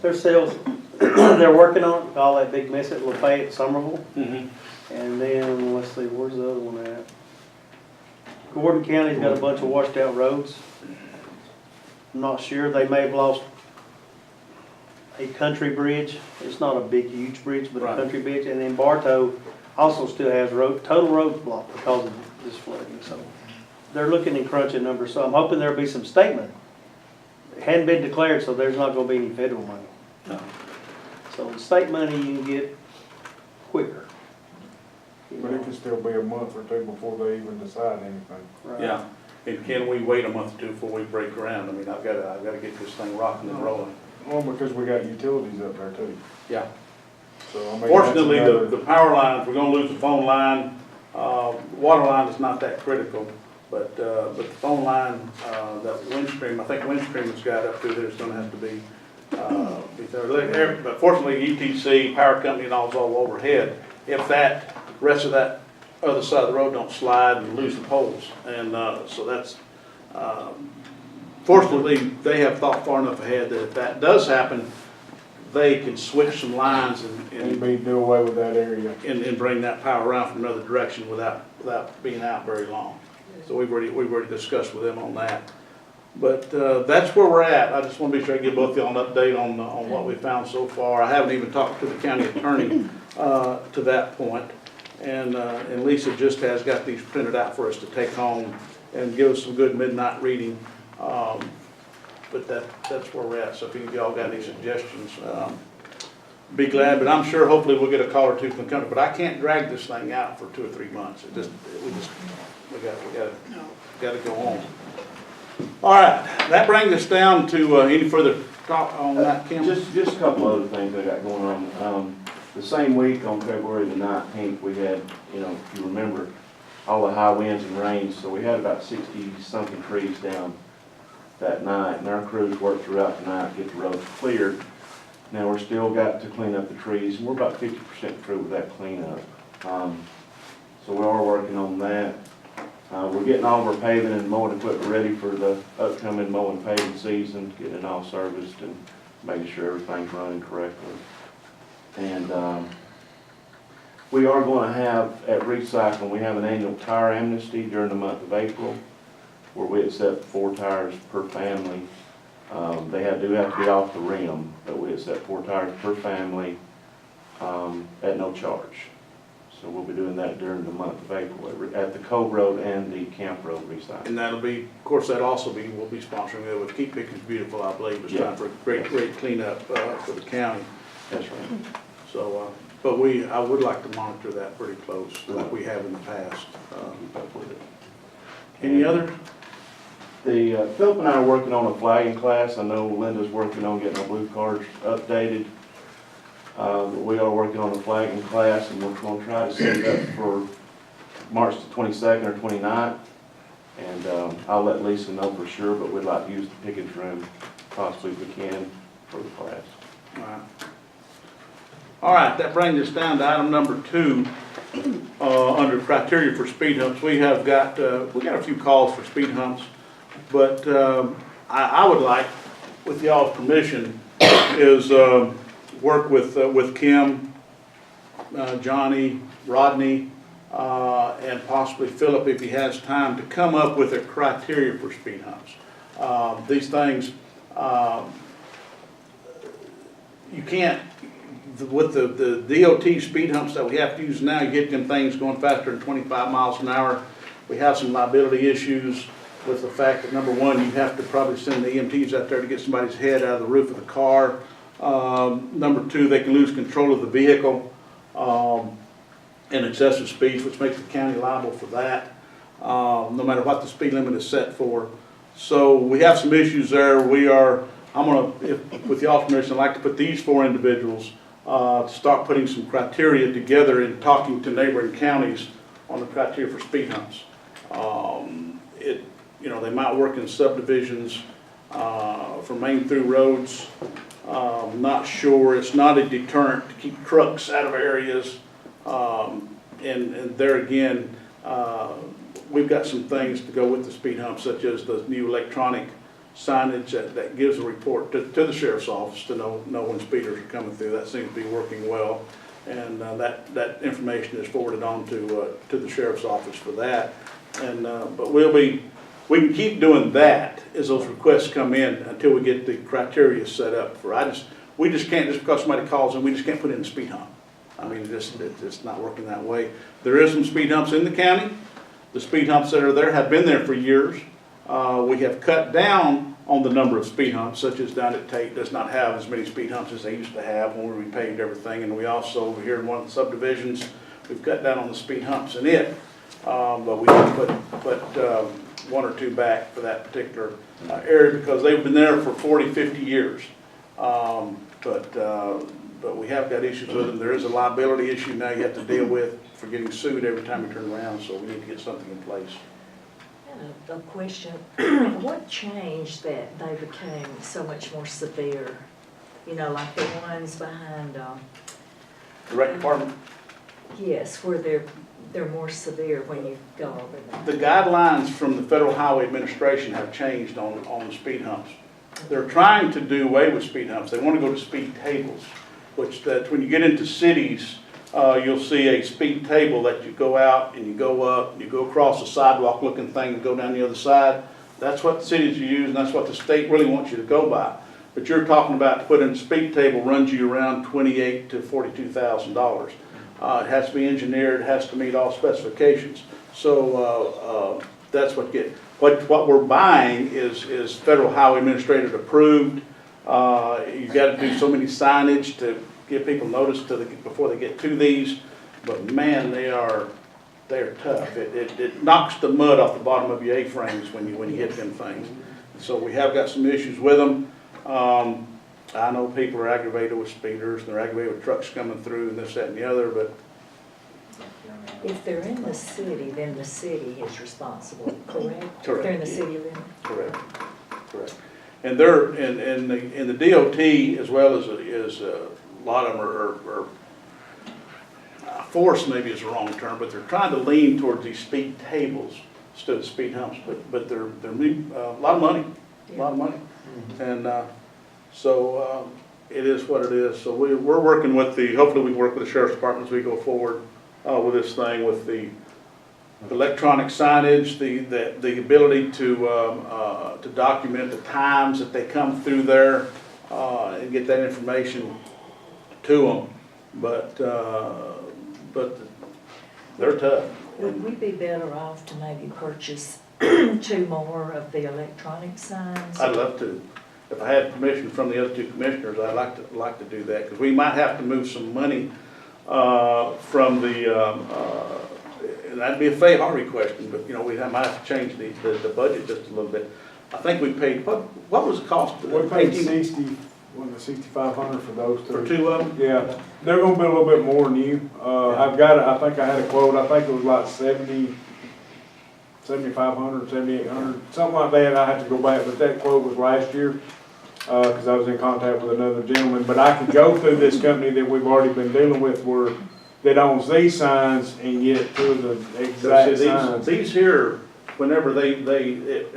Their sales, they're working on all that big mess at Lafayette, Somerville. Mm-hmm. And then, let's see, where's the other one at? Gordon County's got a bunch of washed out roads. I'm not sure, they may have lost a country bridge. It's not a big, huge bridge, but a Right. country bridge. And then Bartow also still has total roads blocked because of this flooding. So they're looking and crunching numbers. So I'm hoping there'll be some statement. It hadn't been declared, so there's not gonna be any federal money. No. So the state money you can get quicker. But it could still be a month or two before they even decide anything. Right. Yeah, and can we wait a month or two before we break ground? I mean, I've gotta get this thing rocking and rolling. Well, because we got utilities up there too. Yeah. So I mean. that's Fortunately, another- the power lines, we're gonna lose the phone line. Water line is not that critical, but the phone line, that Windstream, I think Windstream's got up through there, is gonna have to be there. But fortunately, UTC, power company and all's all overhead. If that, rest of that other side of the road don't slide and lose the poles. And, so that's, fortunately, they have thought far enough ahead that if that does happen, they can switch some lines And be do away with that area. and bring that power around from another direction without being out very long. So we've already discussed with them on that. But that's where we're at. I just want to be sure I give both of y'all an update on what we found so far. I haven't even talked to the county attorney to that point. And Lisa just has got these printed out for us to take home and give us some good midnight reading. But that's where we're at. So if any of y'all got any suggestions, be glad. But I'm sure hopefully we'll get a call or two from the company. But I can't drag this thing out for 2 or 3 months. We got to go on. All right, that brings us down to any further talk on that, Kim? Just a couple other things I got going on. The same week on February the 19th, we had, if you remember, all the high winds and rains, so we had about 60-something trees down that night, and our crews worked throughout the night to get the roads cleared. Now, we're still got to clean up the trees, and we're about 50% through with that cleanup. So we are working on that. We're getting all of our paving and mowing equipment ready for the upcoming mowing paving season, getting it all serviced and making sure everything's running correctly. And we are going to have, at recycling, we have an annual tire amnesty during the month of April, where we accept 4 tires per family. They do have to be off the rim, but we accept 4 tires per family at no charge. So we'll be doing that during the month of April at the Cove Road and the Camp Road recycling. And that'll be, of course, we'll be sponsoring it with Keep Pickens Beautiful, I believe. It's time for a great cleanup for the county. That's right. So, but I would like to monitor that pretty close, like we have in the past. Any other? Philip and I are working on a flagging class. I know Linda's working on getting our blue cards updated. We are working on a flagging class, and we're going to try to set it up for March the 22nd or 29th. And I'll let Lisa know for sure, but we'd like to use the Pickens room possibly if we can for the class. All right, that brings us down to item number 2, under criteria for speed humps. We got a few calls for speed humps, but I would like, with y'all's permission, is work with Kim, Johnny, Rodney, and possibly Philip, if he has time, to come up with a criteria for speed humps. These things, you can't, with the DOT speed humps that we have to use now, you get them things going faster than 25 miles an hour. We have some liability issues with the fact that, number one, you have to probably send the EMTs out there to get somebody's head out of the roof of the car. Number two, they can lose control of the vehicle in excessive speeds, which makes the county liable for that, no matter what the speed limit is set for. So we have some issues there. I'm gonna, with y'all's permission, I'd like to put these 4 individuals to start putting some criteria together and talking to neighboring counties on the criteria for speed humps. They might work in subdivisions for main through roads. Not sure. It's not a deterrent to keep trucks out of areas. And there again, we've got some things to go with the speed hump, such as the new electronic signage that gives a report to the sheriff's office to know when speeders are coming through. That seems to be working well. And that information is forwarded on to the sheriff's office for that. And, but we can keep doing that as those requests come in until we get the criteria set up for, we just can't, just because somebody calls in, we just can't put in a speed hump. I mean, it's not working that way. There is some speed humps in the county. The speed humps that are there have been there for years. We have cut down on the number of speed humps, such as down at Tate does not have as many speed humps as they used to have when we repaved everything. And we also, over here in one of the subdivisions, we've cut down on the speed humps in it. But we can put one or two back for that particular area because they've been there for 40, 50 years. But we have got issues with them. There is a liability issue now you have to deal with for getting sued every time you turn around, so we need to get something in place. A question, what changed that they became so much more severe? You know, like the ones behind, The rec department, yes, where they're more severe when you go over them. the guidelines from the Federal Highway Administration have changed on speed humps. They're trying to do away with speed humps. They want to go to speed tables, which that when you get into cities, you'll see a speed table that you go out and you go up, and you go across a sidewalk looking thing and go down the other side. That's what the cities use, and that's what the state really wants you to go by. But you're talking about to put in a speed table runs you around $28,000 to $42,000. It has to be engineered, it has to meet all specifications. So that's what we're buying is Federal Highway Administrative approved. You've got to do so many signage to give people notice before they get to these. But man, they're tough. It knocks the mud off the bottom of your A-frames when you hit them things. So we have got some issues with them. I know people are aggravated with speeders, and they're aggravated with trucks coming through and this, that, and the other, but If they're in the city, then the city is responsible, correct? Correct. If they're in the city limits? correct, correct. And they're, in the DOT, as well as a lot of them are forced maybe is the wrong term, but they're trying to lean towards these speed tables instead of speed humps, but they're a lot of money, And so it is what it is. So we're working with hopefully we work with the Sheriff's Department as we go forward with this thing, with the electronic signage, the ability to document the times that they come through there and get that information to them. But they're tough. Would we be better off to maybe purchase 2 more of the electronic signs? I'd love to. If I had permission from the other 2 commissioners, I'd like to do that, because we might have to move some money from the, and that'd be a Fay Harvey question, but you know, we might have to change the budget just a little bit. I think we paid, what was the cost? We paid 6,500 for those 2. For 2 of them? Yeah, they're gonna be a little bit more new. I think I had a quote, I think it was like 7,500, 7,800, something like that. I have to go back, but that quote was last year, because I was in contact with another gentleman. But I could go through this company that we've already been dealing with that owns these signs and get to the exact signs. These here, whenever they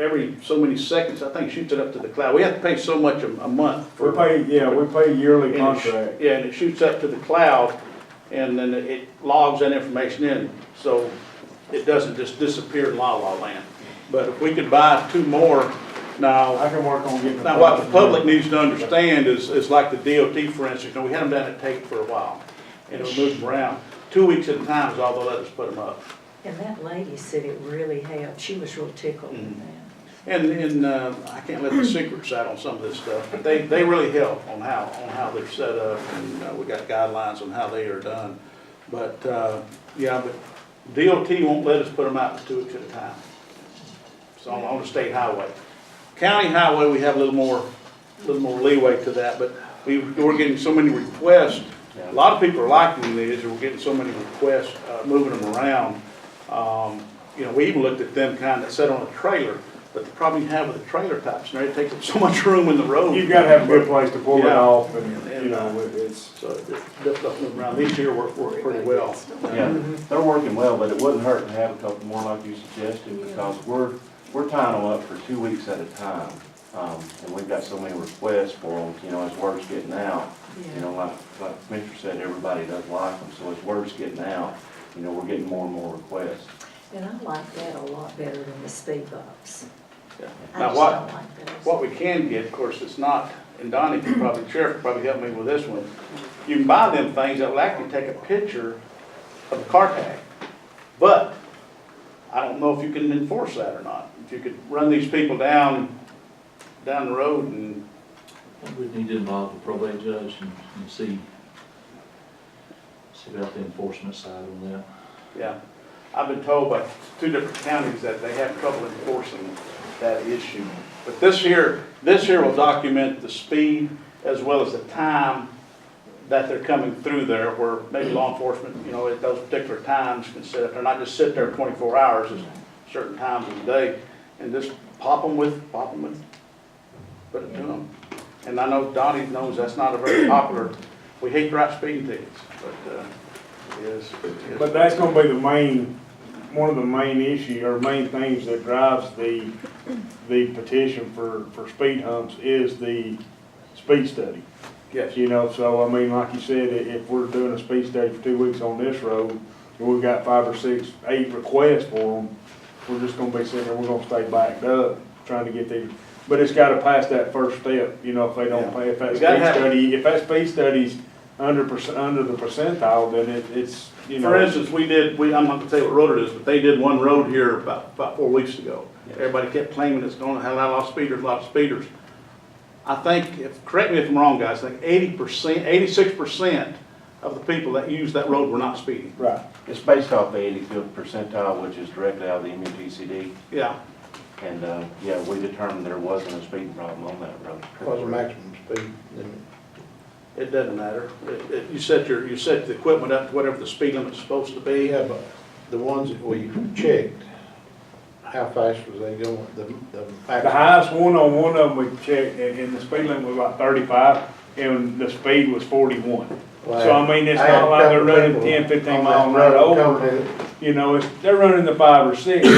every so many seconds, I think shoots it up to the cloud. We have to pay so much a month. We pay yearly contract. Yeah, and it shoots up to the cloud, and then it logs that information in. So it doesn't just disappear in La La Land. But if we could buy 2 more now. I can work on getting. Now, what the public needs to understand is like the DOT, for instance. You know, we had them down at Tate for a while, and it would move them around. 2 weeks at a time is all they'll let us put them up. And that lady said it really helped. She was real tickled with that. And I can't let the secrets out on some of this stuff, but they really help on how they're set up, and we got guidelines on how they are done. But yeah, but DOT won't let us put them out for 2 weeks at a time. So on the state highway, county highway, we have a little more leeway to that. But we're getting so many requests. A lot of people are liking these, and we're getting so many requests moving them around. You know, we even looked at them kind of set on a trailer, but the problem you have with the trailer types, you know, it takes up so much room in the road. You've got to have a good place to pull it off, and you know, so it's difficult to move around. These here work pretty well. Yeah, they're working well, but it wouldn't hurt to have a couple more like you suggested, because we're tying them up for 2 weeks at a time. And we've got so many requests for them, you know, as word's getting out. You know, like Commissioner said, everybody does like them, so as word's getting out, you know, we're getting more and more requests. And I like that a lot better than the speed bumps. Yeah. I Now, just what, don't like those. what we can get, of course, it's not, and Donnie can probably, Sheriff could probably help me with this one. You can buy them things that will actually take a picture of the car tag. But I don't know if you can enforce that or not. If you could run these people down the road and, I think we need to involve the probate judge and see about the enforcement side on that. yeah. I've been told by 2 different counties that they have trouble enforcing that issue. But this here will document the speed as well as the time that they're coming through there, where maybe law enforcement, you know, at those particular times can sit there, not just sit there 24 hours, at certain times of the day, and just pop them with, put it to them. And I know Donnie knows that's not a very popular, we hate to write speeding tickets, but it is. But that's gonna be the main, one of the main issue, or main things that drives the petition for speed humps is the speed study. Yes. You know, so I mean, like you said, if we're doing a speed study for 2 weeks on this road, and we've got 5 or 6, 8 requests for them, we're just gonna be sitting there, we're gonna stay backed up, trying to get these. But it's gotta pass that first step, you know, if they don't pay, if that speed study's under the percentile, then it's, you know. For instance, I'm not gonna tell you what road it is, but they did one road here about 4 weeks ago. Everybody kept claiming it's gonna have a lot of speeders. I think, correct me if I'm wrong, guys, I think 86% of the people that used that road were not speeding. Right. It's based off the 85th percentile, which is directly out of the MUTCD. Yeah. And, yeah, we determined there wasn't a speeding problem on that road. What's the maximum speed limit? It doesn't matter. You set the equipment up to whatever the speed limit's supposed to be. Yeah, but the ones that we checked, how fast was they going? The highest one on one of them we checked, and the speed limit was about 35, and the speed was 41. So I mean, it's not like they're running 10, 15 miles an hour over. You know, they're running the 5 or 6,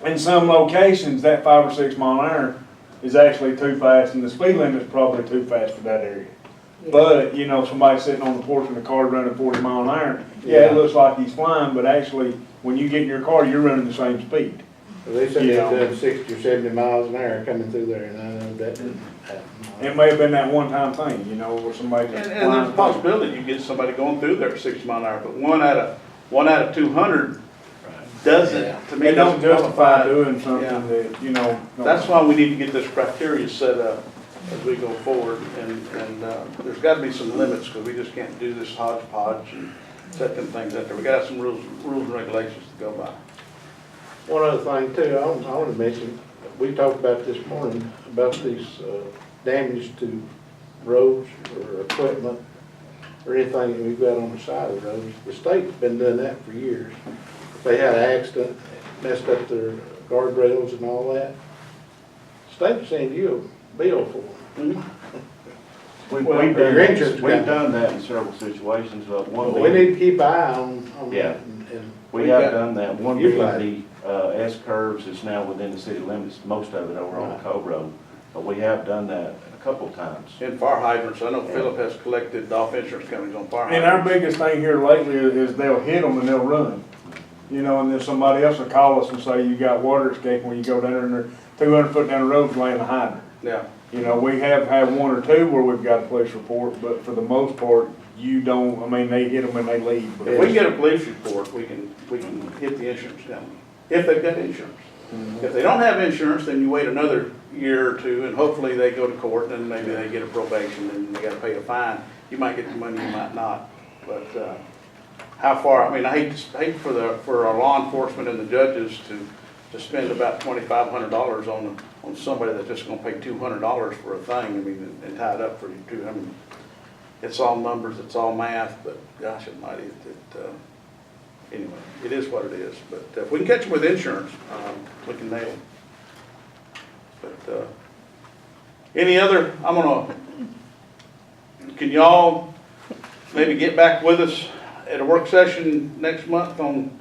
but in some locations, that 5 or 6 mile an hour is actually too fast, and the speed limit is probably too fast for that area. Yeah. But, you know, somebody sitting on the porch in the car running 40 mile an hour, yeah, it looks like he's flying, but actually, when you get in your car, you're running the same speed. Well, they said they done 60 or 70 miles an hour coming through there, and I know that didn't happen. It may have been that one-time thing, you know, where somebody just And there's a possibility you get somebody going through there at 60 mile an hour, but one out of 200 doesn't, to me, They don't doesn't justify qualify. doing something that, you know. That's why we need to get this criteria set up as we go forward, and there's gotta be some limits, because we just can't do this hodgepodge and set them things out there. We gotta have some rules and regulations to go by. One other thing too, I want to mention, we talked about this morning, about these damage to roads or equipment or anything that we've got on the side of the roads. The state's been doing that for years. If they had an accident, messed up their guardrails and all that, the state will send you a bill for them. We've done that in several situations. We need to keep an eye on Yeah. that. And We have done that. One being the S-curves is now within the city limits, most of it over on the Cove Road. But we have done that a couple of times. In fire hydrants, I know Philip has collected off insurance companies on fire And hydrants. our biggest thing here lately is they'll hit them and they'll run. You know, and then somebody else will call us and say, you got water escaping when you go down there and they're 200 foot down the road laying a hydrant. Yeah. You know, we have had 1 or 2 where we've got a police report, but for the most part, you don't, I mean, they hit them and they leave. If we can get a police report, we can hit the insurance company, if they've got insurance. If they don't have insurance, then you wait another year or 2, and hopefully they go to court, and maybe they get a probation, and they gotta pay a fine. You might get the money, you might not, but, how far, I mean, I hate for our law enforcement and the judges to spend about $2,500 on somebody that's just gonna pay $200 for a thing, I mean, and tie it up for you too. I mean, it's all numbers, it's all math, but gosh almighty, anyway, it is what it is. But if we can catch them with insurance, we can nail them. But any other, can y'all maybe get back with us at a work session next month on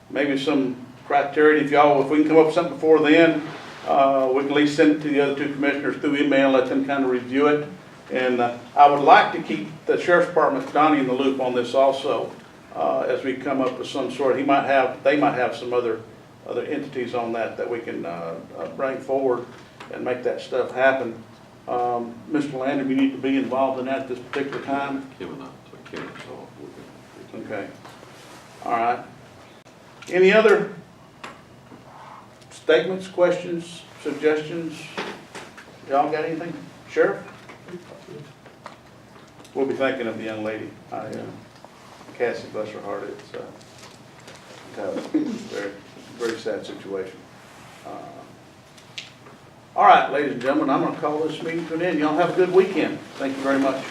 maybe some criteria? If we can come up with something before then, we can at least send it to the other 2 commissioners through email, let them kind of review it. And I would like to keep the Sheriff's Department, Donnie, in the loop on this also. as we come up with some sort, they might have some other entities on that we can bring forward and make that stuff happen. Mr. Landry, you need to be involved in that at this particular time? Okay. All right. Any other statements, questions, suggestions? Y'all got anything? Sheriff? We'll be thinking of the young lady. Cassie, bless her heart, it's very, very sad situation. All right, ladies and gentlemen, I'm gonna call this meeting to an end. Y'all have a good weekend. Thank you very much.